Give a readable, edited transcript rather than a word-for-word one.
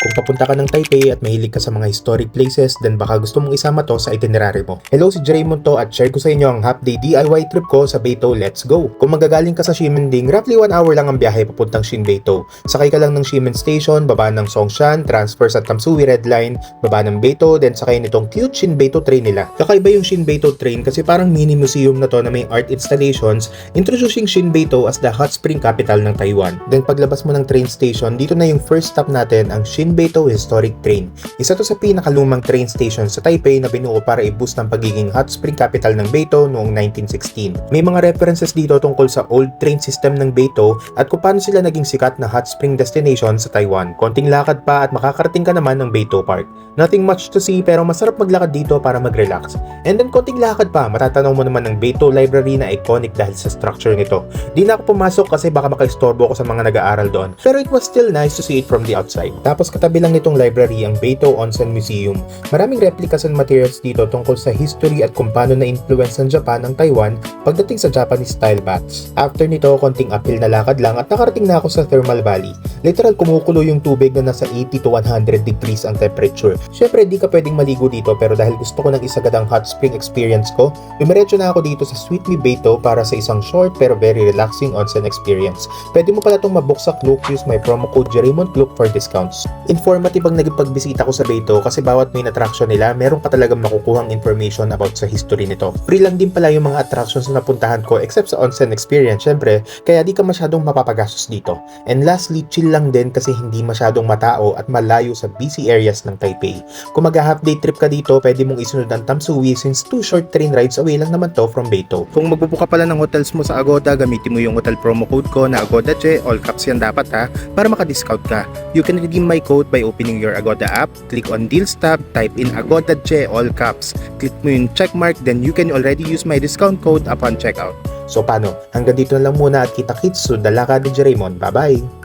Kung papunta ka ng Taipei at mahilig ka sa mga historic places, then baka gusto mong isama to sa itinerary mo. Hello, si Raymond to at share ko sa inyo ang half-day DIY trip ko sa Beito. Let's go! Kung magagaling ka sa Ximending, roughly 1 hour lang ang biyahe papuntang Xinbeito. Sakay ka lang ng Ximen Station, baba ng Songshan, transfer sa Tamsui Red Line, baba ng Beito, then sakay nitong cute Xinbeito train nila. Kakaiba yung Xinbeito train kasi parang mini museum na to na may art installations, introducing Xinbeito as the hot spring capital ng Taiwan. Then paglabas mo ng train station, dito na yung first stop natin, ang Xinbeito Historic Train. Isa to sa pinakalumang train station sa Taipei na binuo para i-boost ng pagiging hot spring capital ng Beito noong 1916. May mga references dito tungkol sa old train system ng Beito at kung paano sila naging sikat na hot spring destination sa Taiwan. Konting lakad pa at makakarating ka naman ng Beito Park. Nothing much to see pero masarap maglakad dito para mag-relax. And then konting lakad pa, matatanaw mo naman ng Beito Library na iconic dahil sa structure nito. Di na ako pumasok kasi baka makaistorbo ko sa mga nag-aaral doon. Pero it was still nice to see it from the outside. Tapos katabi lang nitong library ang Beito Onsen Museum. Maraming replicas and materials dito tungkol sa history at kung paano na-influence ng Japan ang Taiwan pagdating sa Japanese style baths. After nito, konting uphill na lakad lang at nakarating na ako sa Thermal Valley. Literal kumukulo yung tubig na nasa 80 to 100 degrees ang temperature. Syempre di ka pwedeng maligo dito pero dahil gusto ko ng isagad ang hot spring experience ko, dumiretso na ako dito sa Sweetly Beito para sa isang short pero very relaxing onsen experience. Pwede mo pala itong mabook sa Klook, use my promo code JERAYMONDKLOOK for discounts. Informative ang naging pagbisita ko sa Beito kasi bawat main attraction nila, meron ka talagang makukuhang information about sa history nito. Free lang din pala yung mga attractions na napuntahan ko except sa onsen experience syempre, kaya di ka masyadong mapapagastos dito. And lastly, chill lang din kasi hindi masyadong matao at malayo sa busy areas ng Taipei. Kung mag-half day trip ka dito, pwede mong isunod ang Tamsui since 2 short train rides away lang naman to from Beito. Kung magbubuka pala ng hotels mo sa Agoda, gamitin mo yung hotel promo code ko na AgodaChe, all caps yan dapat ha, para maka-discount ka. You can redeem my code by opening your Agoda app, click on Deals tab, type in AgodaChe, all caps, click mo yung checkmark, then you can already use my discount code upon checkout. So paano? Hanggang dito na lang muna at kita-kits sa Dalaka ni Raymond. Bye-bye!